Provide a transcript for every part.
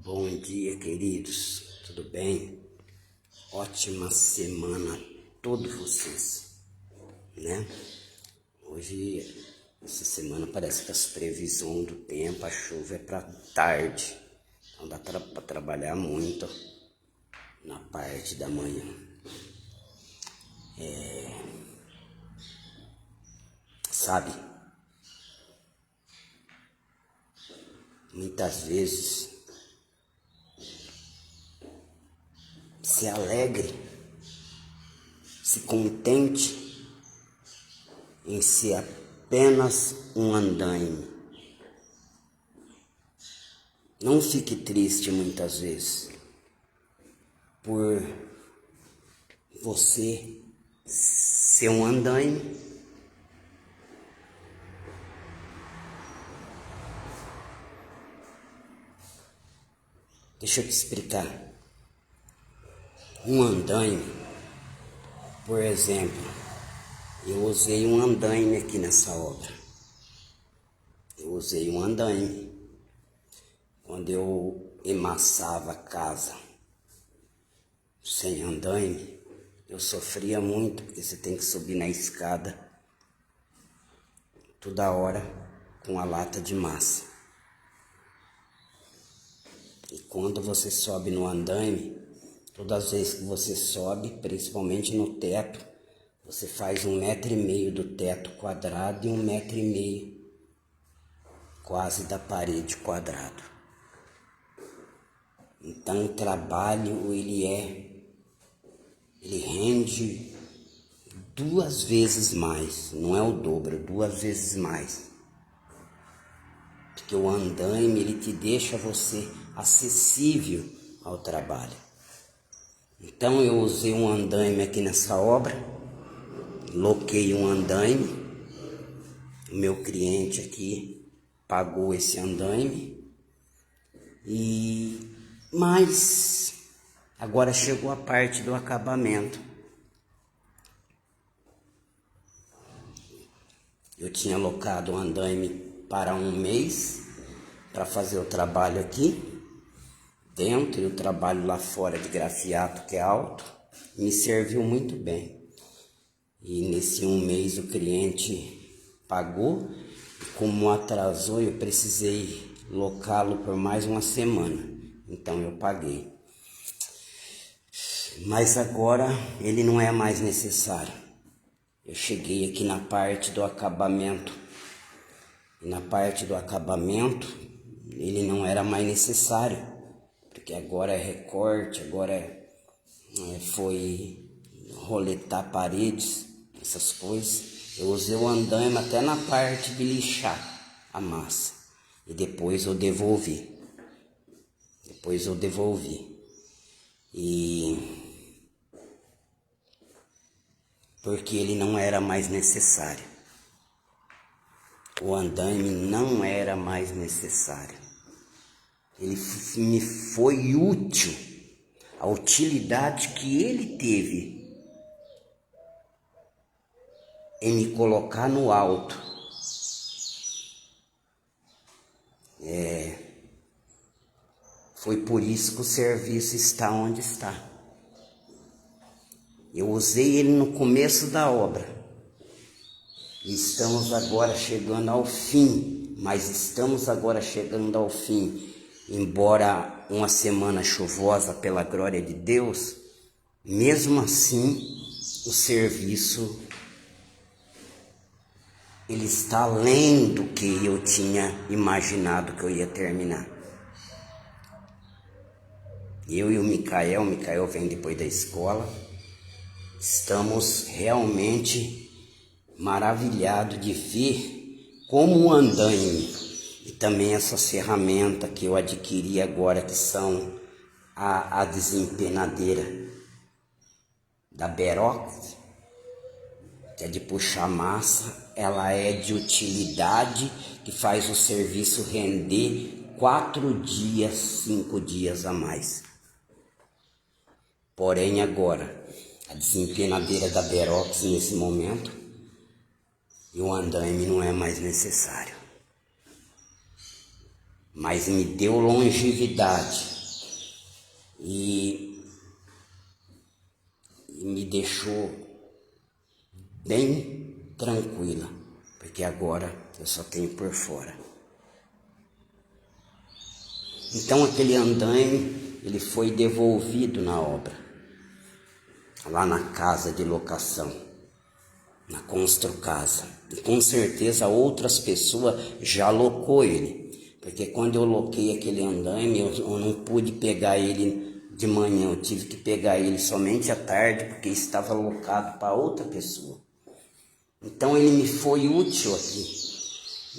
Bom dia, queridos, tudo bem? Ótima semana a todos vocês, né? Hoje, essa semana parece que as previsões do tempo, a chuva é para tarde, então dá para trabalhar muito na parte da manhã. Sabe, muitas vezes se alegre, se contente em ser apenas um andaime. Não fique triste muitas vezes por você ser um andaime. Deixa eu te explicar. Um andaime, por exemplo, eu usei um andaime aqui nessa obra. Eu usei um andaime. Quando eu emassava a casa sem andaime, eu sofria muito, porque você tem que subir na escada toda hora com a lata de massa. E quando você sobe no andaime, todas as vezes que você sobe, principalmente no teto, você faz 1,5 m do teto quadrado e 1,5 m quase da parede quadrado. Então o trabalho ele rende 2 vezes mais, não é o dobro, 2 vezes mais. Porque o andaime ele te deixa você acessível ao trabalho. Então eu usei um andaime aqui nessa obra, loquei um andaime, o meu cliente aqui pagou esse andaime, mas agora chegou a parte do acabamento. Eu tinha alocado o andaime para 1 mês para fazer o trabalho aqui dentro e o trabalho lá fora de grafiato, que é alto, me serviu muito bem. E nesse 1 mês o cliente pagou, e como atrasou eu precisei locá-lo por mais uma semana, então eu paguei. Mas agora ele não é mais necessário. Eu cheguei aqui na parte do acabamento, e na parte do acabamento ele não era mais necessário, porque agora é recorte, agora foi roletar paredes, essas coisas. Eu usei o andaime até na parte de lixar a massa, e depois eu devolvi. Porque ele não era mais necessário. O andaime não era mais necessário. Ele me foi útil. A utilidade que ele teve em me colocar no alto foi por isso que o serviço está onde está. Eu usei ele no começo da obra. E estamos agora chegando ao fim. Embora uma semana chuvosa pela glória de Deus, mesmo assim o serviço ele está além do que eu tinha imaginado que eu ia terminar. Eu e o Micael vem depois da escola, estamos realmente maravilhados de ver como o andaime e também essas ferramentas que eu adquiri agora, que são a desempenadeira da Berox, que é de puxar massa, ela é de utilidade, que faz o serviço render 4 dias, 5 dias a mais. Porém agora, a desempenadeira da Berox nesse momento e o andaime não é mais necessário. Mas me deu longevidade, e me deixou bem tranquila, porque agora eu só tenho por fora. Então aquele andaime, ele foi devolvido na obra, lá na casa de locação, na Construcasa. E com certeza outras pessoas já locou ele, porque quando eu loquei aquele andaime, eu não pude pegar ele de manhã, eu tive que pegar ele somente à tarde, porque estava locado para outra pessoa. Então ele me foi útil aqui,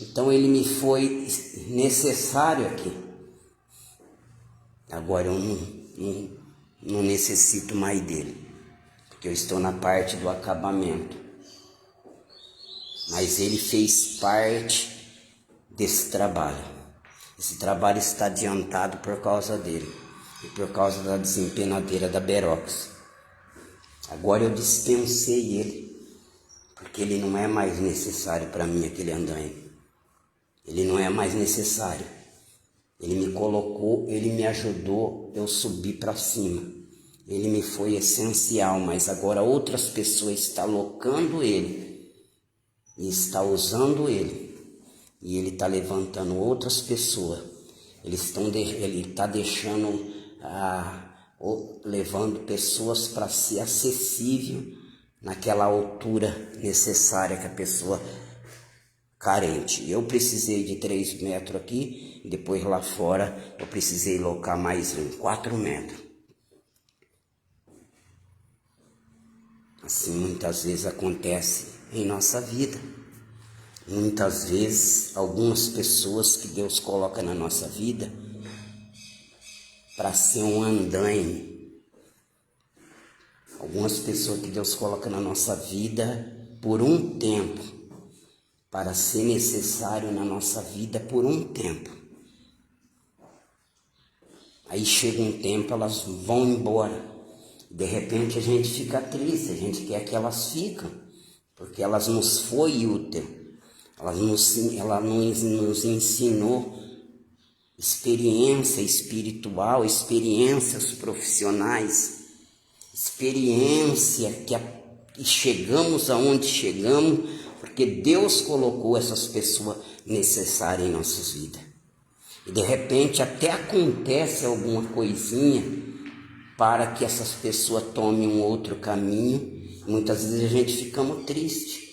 então ele me foi necessário aqui. Agora eu não necessito mais dele, porque eu estou na parte do acabamento. Mas ele fez parte desse trabalho. Esse trabalho está adiantado por causa dele e por causa da desempenadeira da Berox. Agora eu dispensei ele, porque ele não é mais necessário para mim, aquele andaime. Ele não é mais necessário. Ele me colocou, ele me ajudou, eu subi para cima. Ele me foi essencial, mas agora outras pessoas estão locando ele e está usando ele. E ele está levantando outras pessoas. Ele está deixando, levando pessoas para ser acessível naquela altura necessária que a pessoa carente. Eu precisei de 3 metros aqui, e depois lá fora eu precisei locar mais 4 metros. Assim muitas vezes acontece em nossa vida. Muitas vezes algumas pessoas que Deus coloca na nossa vida para ser um andaime. Algumas pessoas que Deus coloca na nossa vida por um tempo, para ser necessário na nossa vida por um tempo. Aí chega um tempo, elas vão embora. De repente a gente fica triste, a gente quer que elas fiquem, porque elas nos foi útil. Ela nos ensinou experiência espiritual, experiências profissionais, experiência que chegamos aonde chegamos, porque Deus colocou essas pessoas necessárias em nossas vidas. E de repente até acontece alguma coisinha para que essas pessoas tomem um outro caminho. Muitas vezes a gente ficamos tristes,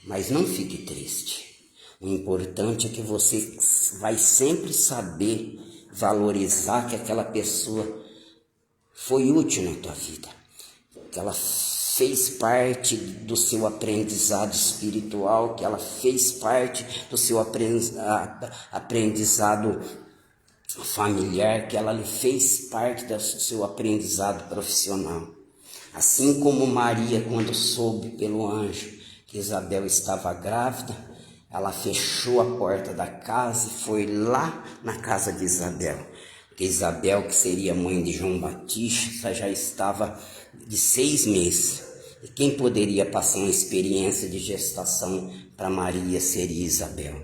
mas não fique triste. O importante é que você vai sempre saber valorizar que aquela pessoa foi útil na tua vida, que ela fez parte do seu aprendizado espiritual, que ela fez parte do seu aprendizado familiar, que ela fez parte do seu aprendizado profissional. Assim como Maria, quando soube pelo anjo que Isabel estava grávida, ela fechou a porta da casa e foi lá na casa de Isabel. Porque Isabel, que seria mãe de João Batista, já estava de 6 meses. E quem poderia passar uma experiência de gestação para Maria seria Isabel.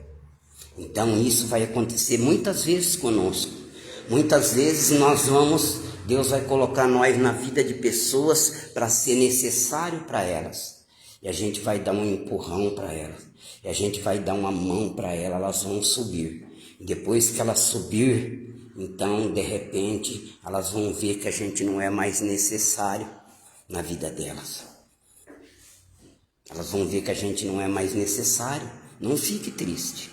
Então isso vai acontecer muitas vezes conosco. Muitas vezes Deus vai colocar nós na vida de pessoas para ser necessário para elas. E a gente vai dar um empurrão para elas. E a gente vai dar uma mão para elas, elas vão subir. E depois que elas subir, então de repente elas vão ver que a gente não é mais necessário na vida delas. Elas vão ver que a gente não é mais necessário. Não fique triste.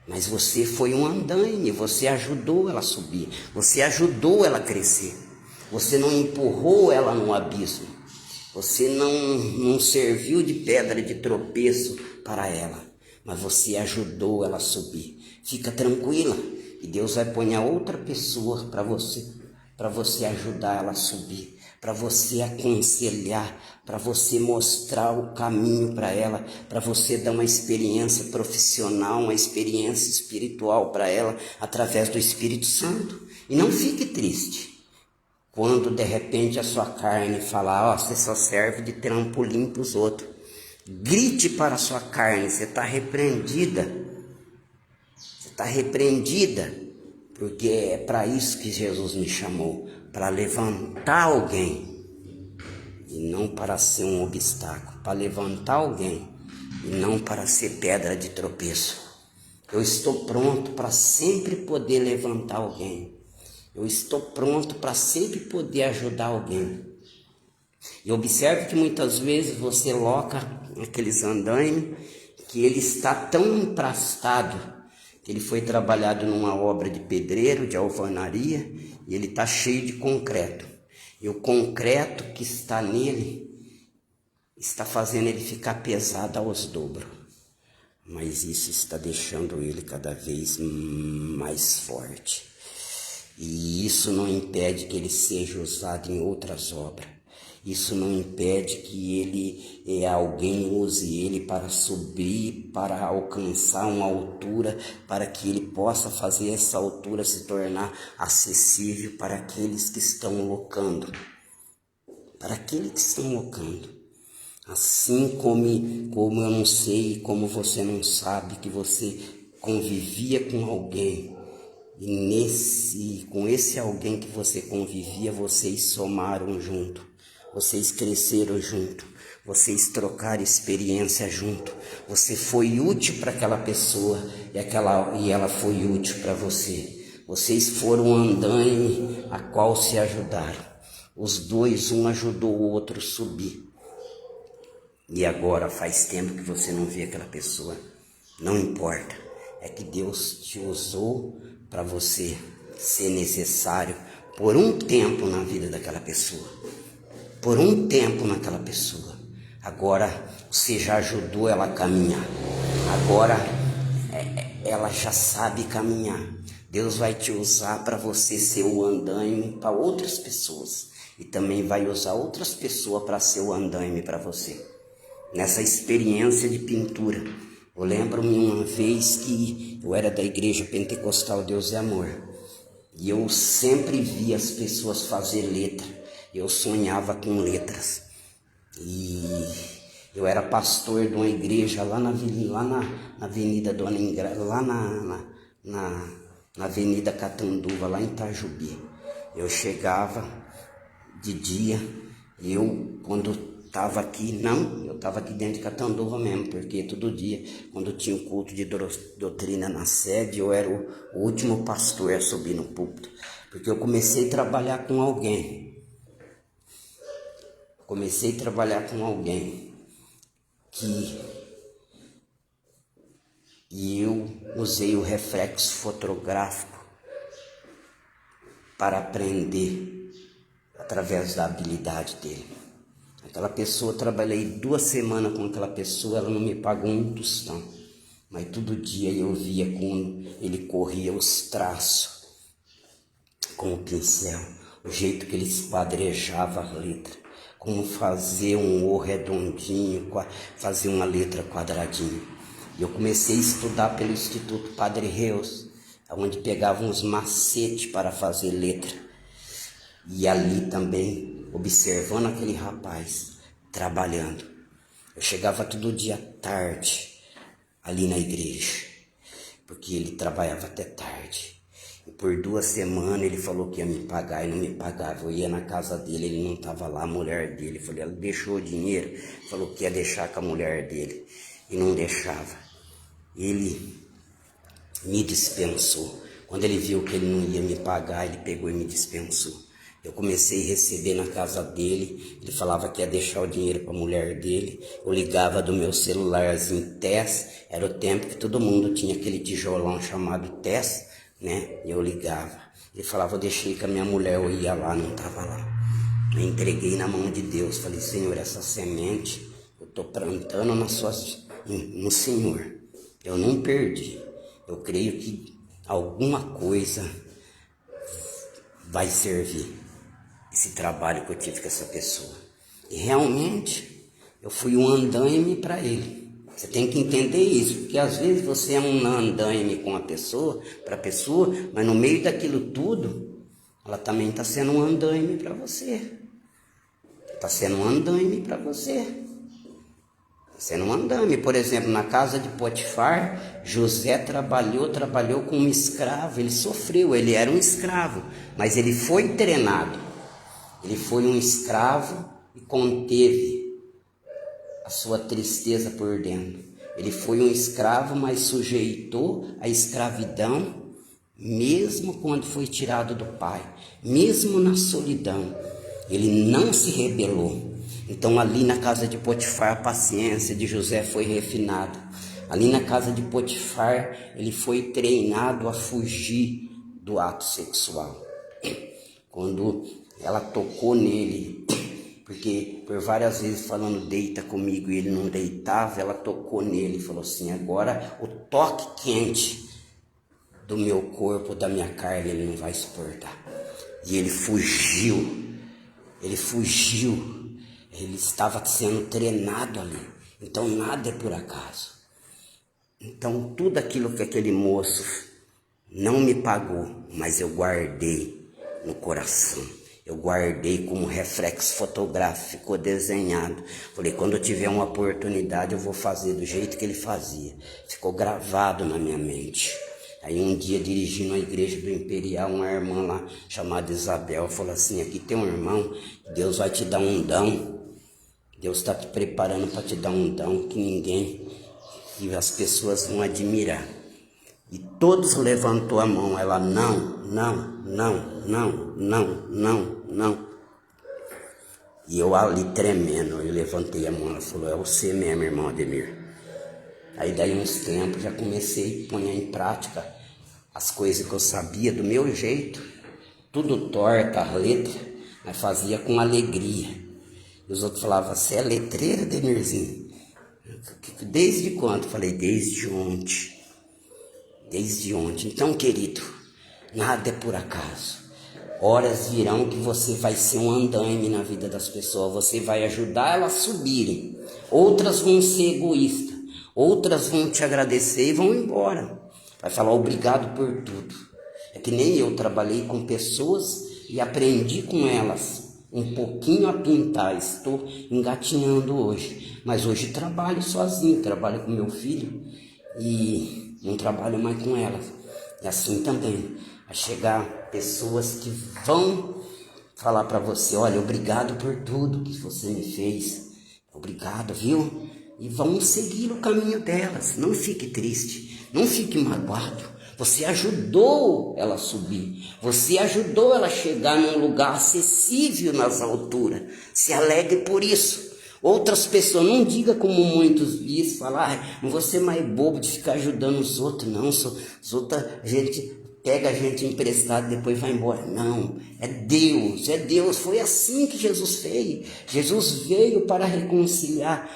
Mas você foi um andaime, você ajudou ela a subir, você ajudou ela a crescer, você não empurrou ela no abismo, você não serviu de pedra de tropeço para ela, mas você ajudou ela a subir. Fica tranquila, e Deus vai pôr outra pessoa para você ajudar ela a subir, para você aconselhar, para você mostrar o caminho para ela, para você dar uma experiência profissional, uma experiência espiritual para ela, através do Espírito Santo. E não fique triste quando de repente a sua carne falar: você só serve de trampolim para os outros. Grite para a sua carne: você está repreendida, porque é para isso que Jesus me chamou, para levantar alguém e não para ser um obstáculo, para levantar alguém e não para ser pedra de tropeço. Eu estou pronto para sempre poder levantar alguém. Eu estou pronto para sempre poder ajudar alguém. E observe que muitas vezes você loca aqueles andaimes que ele está tão emprastado que ele foi trabalhado numa obra de pedreiro, de alvenaria, e ele está cheio de concreto. E o concreto que está nele está fazendo ele ficar pesado aos dobros. Mas isso está deixando ele cada vez mais forte. E isso não impede que ele seja usado em outras obras. Isso não impede que alguém use ele para subir, para alcançar uma altura, para que ele possa fazer essa altura se tornar acessível para aqueles que estão locando. Para aqueles que estão locando. Assim como eu não sei, como você não sabe que você convivia com alguém. E com esse alguém que você convivia, vocês somaram junto. Vocês cresceram junto, vocês trocaram experiência junto, você foi útil para aquela pessoa e ela foi útil para você. Vocês foram um andaime a qual se ajudaram. Os dois, um ajudou o outro a subir. E agora faz tempo que você não vê aquela pessoa. Não importa, é que Deus te usou para você ser necessário por um tempo na vida daquela pessoa. Por um tempo naquela pessoa. Agora você já ajudou ela a caminhar. Agora ela já sabe caminhar. Deus vai te usar para você ser o andaime para outras pessoas. E também vai usar outras pessoas para ser o andaime para você. Nessa experiência de pintura. Eu lembro-me uma vez que eu era da igreja pentecostal Deus é Amor. E eu sempre via as pessoas fazer letra. Eu sonhava com letras. E eu era pastor de uma igreja lá na Avenida Dona Ingra, lá na Avenida Catanduva, lá em Itajubi. Eu chegava de dia, quando estava aqui, eu estava aqui dentro de Catanduva mesmo, porque todo dia, quando tinha o culto de doutrina na sede, eu era o último pastor a subir no púlpito, porque eu comecei a trabalhar com alguém. E eu usei o reflexo fotográfico para aprender através da habilidade dele. Aquela pessoa, trabalhei 2 semanas com aquela pessoa, ela não me pagou um tostão. Mas todo dia eu via como ele corria os traços com o pincel, o jeito que ele esquadrejava a letra, como fazer um O redondinho, fazer uma letra quadradinha. E eu comecei a estudar pelo Instituto Padre Reus, onde pegava uns macetes para fazer letra. E ali também, observando aquele rapaz, trabalhando. Eu chegava todo dia à tarde, ali na igreja, porque ele trabalhava até tarde. E por 2 semanas ele falou que ia me pagar e não me pagava. Eu ia na casa dele, ele não estava lá, a mulher dele. Falei, ela deixou o dinheiro, falou que ia deixar com a mulher dele e não deixava. Ele me dispensou. Quando ele viu que ele não ia me pagar, ele pegou e me dispensou. Eu comecei a receber na casa dele, ele falava que ia deixar o dinheiro para a mulher dele, eu ligava do meu celularzinho TES, era o tempo que todo mundo tinha aquele tijolão chamado TES, né? E eu ligava, ele falava, eu deixei com a minha mulher, eu ia lá, não estava lá. Eu entreguei na mão de Deus, falei, Senhor, essa semente eu estou plantando no Senhor, eu não perdi, eu creio que alguma coisa vai servir. Esse trabalho que eu tive com essa pessoa. E realmente, eu fui um andaime para ele. Você tem que entender isso, porque às vezes você é um andaime com a pessoa, para a pessoa, mas no meio daquilo tudo, ela também está sendo um andaime para você. Está sendo um andaime para você. Sendo um andame. Por exemplo, na casa de Potifar, José trabalhou como escravo, ele sofreu, ele era um escravo, mas ele foi treinado. Ele foi um escravo e conteve a sua tristeza por dentro. Ele foi um escravo, mas sujeitou a escravidão, mesmo quando foi tirado do pai, mesmo na solidão. Ele não se rebelou. Então ali na casa de Potifar a paciência de José foi refinada. Ali na casa de Potifar ele foi treinado a fugir do ato sexual. Quando ela tocou nele, porque por várias vezes falando deita comigo e ele não deitava, ela tocou nele e falou assim, agora o toque quente do meu corpo, da minha carne, ele não vai suportar. E ele fugiu. Ele estava sendo treinado ali. Então nada é por acaso. Então tudo aquilo que aquele moço não me pagou, mas eu guardei no coração. Eu guardei como reflexo fotográfico, ficou desenhado. Falei, quando eu tiver uma oportunidade eu vou fazer do jeito que ele fazia. Ficou gravado na minha mente. Aí um dia, dirigindo a igreja do Imperial, uma irmã lá chamada Isabel falou assim, aqui tem um irmão, Deus vai te dar um dom. Deus está te preparando para te dar um dom que as pessoas vão admirar. E todos levantou a mão, ela não. E eu ali tremendo, eu levantei a mão, ela falou, é você mesmo, irmão Ademir. Aí daí uns tempos já comecei a pôr em prática as coisas que eu sabia do meu jeito, tudo torta, as letras, mas fazia com alegria. E os outros falavam, você é letreiro, Ademirzinho? Desde quando? Eu falei, desde ontem. Então, querido, nada é por acaso. Horas virão que você vai ser um andaime na vida das pessoas, você vai ajudar elas a subirem. Outras vão ser egoístas, outras vão te agradecer e vão embora. Vai falar obrigado por tudo. É que nem eu trabalhei com pessoas e aprendi com elas um pouquinho a pintar. Estou engatinhando hoje, mas hoje trabalho sozinho, trabalho com meu filho e não trabalho mais com elas. E assim também, vai chegar pessoas que vão falar para você, olha, obrigado por tudo que você me fez, obrigado, viu? E vão seguir o caminho delas. Não fique triste, não fique magoado. Você ajudou ela a subir, você ajudou ela a chegar num lugar acessível nas alturas. Se alegre por isso. Outras pessoas, não diga como muitos dizem, falar, não vou ser mais bobo de ficar ajudando os outros, não. Os outros, a gente pega a gente emprestado e depois vai embora. Não, é Deus. Foi assim que Jesus fez. Jesus veio para reconciliar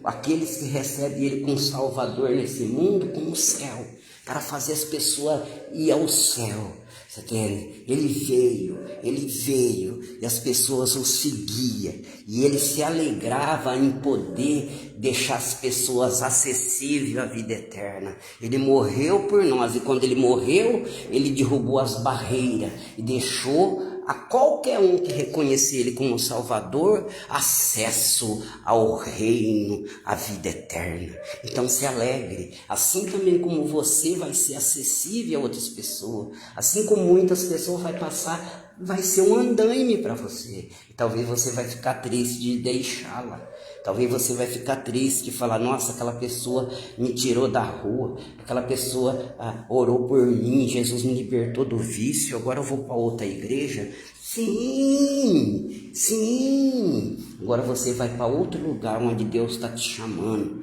aqueles que recebem ele como Salvador nesse mundo, com o céu, para fazer as pessoas ir ao céu. Você entende? Ele veio e as pessoas o seguiam e ele se alegrava em poder deixar as pessoas acessíveis à vida eterna. Ele morreu por nós e quando ele morreu, ele derrubou as barreiras e deixou a qualquer um que reconhecer ele como Salvador, acesso ao reino, à vida eterna. Então se alegre, assim também como você vai ser acessível a outras pessoas, assim como muitas pessoas vai ser um andaime para você. E talvez você vai ficar triste de deixá-la. Talvez você vai ficar triste de falar, nossa, aquela pessoa me tirou da rua, aquela pessoa orou por mim, Jesus me libertou do vício, agora eu vou para outra igreja. Sim. Agora você vai para outro lugar onde Deus está te chamando,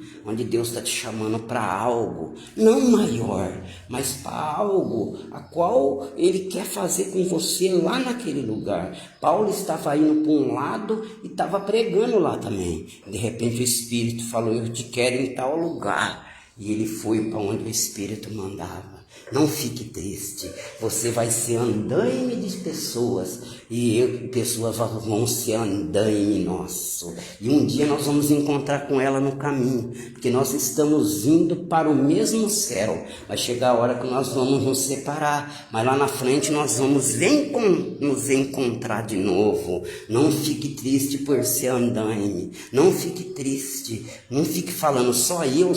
para algo, não maior, mas para algo a qual Ele quer fazer com você lá naquele lugar. Paulo estava indo para um lado e estava pregando lá também. De repente o Espírito falou, eu te quero em tal lugar. E ele foi para onde o Espírito mandava. Não fique triste, você vai ser andaime de pessoas e pessoas vão ser andaime nosso. E um dia nós vamos encontrar com ela no caminho, porque nós estamos indo para o mesmo céu. Vai chegar a hora que nós vamos nos separar, mas lá na frente nós vamos nos encontrar de novo. Não fique triste por ser andaime, não fique triste, não fique falando só eu.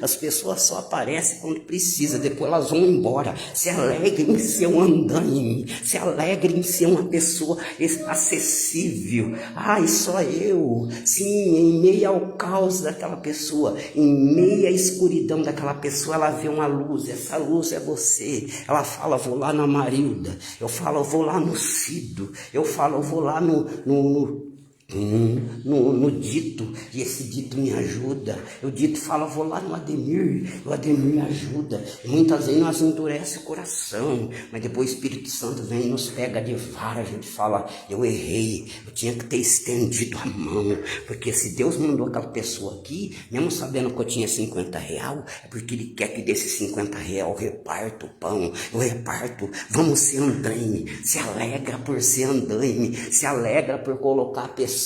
As pessoas só aparecem quando precisa, depois elas vão embora. Se alegre em ser um andaime, se alegre em ser uma pessoa acessível. Ai, só eu. Sim, em meio ao caos daquela pessoa, em meio à escuridão daquela pessoa, ela vê uma luz, essa luz é você. Ela fala, vou lá na Marilda, eu falo, eu vou lá no Cido, eu falo, eu vou lá no Dito, e esse Dito me ajuda. O Dito fala, vou lá no Ademir, o Ademir me ajuda. E muitas vezes nós endurece o coração, mas depois o Espírito Santo vem e nos pega de vara. A gente fala, eu errei, eu tinha que ter estendido a mão, porque se Deus mandou aquela pessoa aqui, mesmo sabendo que eu tinha 50 real, é porque Ele quer que desses 50 real eu reparto o pão, eu reparto. Vamos ser andaime, se alegra por ser andaime, se alegra por colocar a pessoas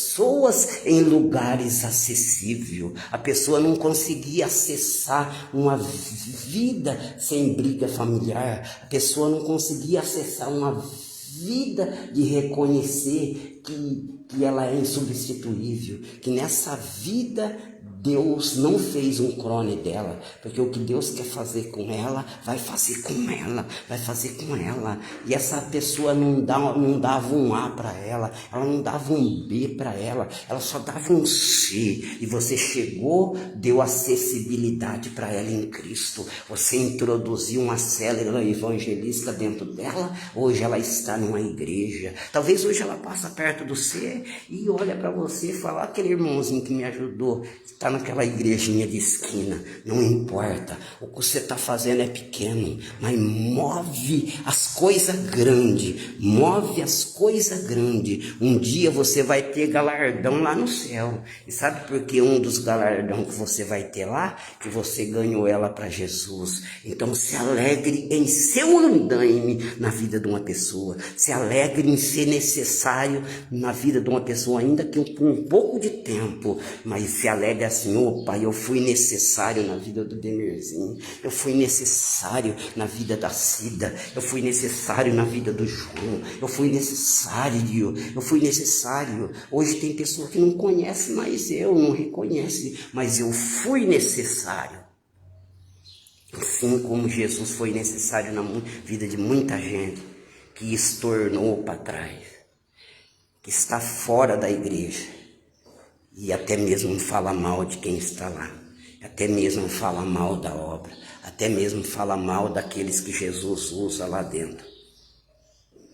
em lugares acessíveis. A pessoa não conseguia acessar uma vida sem briga familiar. A pessoa não conseguia acessar uma vida de reconhecer que ela é insubstituível, que nessa vida Deus não fez um clone dela, porque o que Deus quer fazer com ela, vai fazer com ela, vai fazer com ela. E essa pessoa não dava um A para ela não dava um B para ela só dava um C. E você chegou, deu acessibilidade para ela em Cristo. Você introduziu uma célula evangelista dentro dela. Hoje ela está numa igreja. Talvez hoje ela passa perto do C e olha para você e fala, aquele irmãozinho que me ajudou, está naquela igrejinha de esquina. Não importa, o que você está fazendo é pequeno, mas move as coisas grandes, Um dia você vai ter galardão lá no céu. E sabe por que um dos galardões que você vai ter lá? Que você ganhou ela para Jesus. Então se alegre em ser um andaime na vida de uma pessoa, se alegre em ser necessário na vida de uma pessoa, ainda que por um pouco de tempo, mas se alegre assim, opa, eu fui necessário na vida do Demirzinho, eu fui necessário na vida da Cida, eu fui necessário na vida do João, eu fui necessário. Hoje tem pessoa que não conhece mais eu, não reconhece, mas eu fui necessário. Assim como Jesus foi necessário na vida de muita gente que estornou para trás, que está fora da igreja e até mesmo fala mal de quem está lá, até mesmo fala mal da obra, até mesmo fala mal daqueles que Jesus usa lá dentro.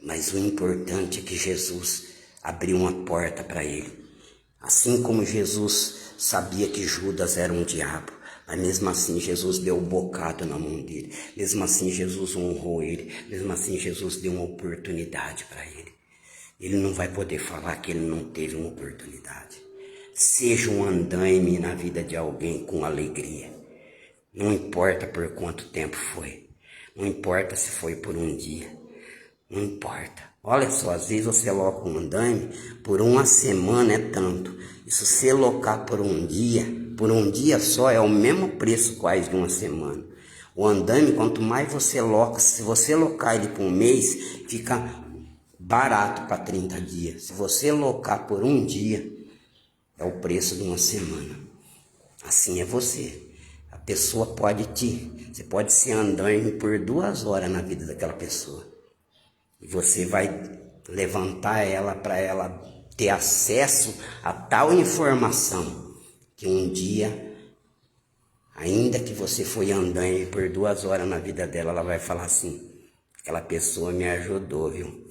Mas o importante é que Jesus abriu uma porta para ele. Assim como Jesus sabia que Judas era um diabo, mas mesmo assim Jesus deu um bocado na mão dele. Mesmo assim Jesus honrou ele. Mesmo assim Jesus deu uma oportunidade para ele. Ele não vai poder falar que ele não teve uma oportunidade. Seja um andaime na vida de alguém com alegria. Não importa por quanto tempo foi. Não importa se foi por um dia. Não importa. Olha só, às vezes você loca um andaime, por uma semana é tanto. E se você locar por um dia só, é o mesmo preço quase de uma semana. O andaime, quanto mais você loca, se você locar ele por um mês, fica barato para 30 dias. Se você locar por um dia, é o preço de uma semana. Assim é você. A pessoa você pode ser andaime por 2 horas na vida daquela pessoa. E você vai levantar ela para ela ter acesso a tal informação que um dia, ainda que você foi andando por 2 horas na vida dela, ela vai falar assim, aquela pessoa me ajudou, viu?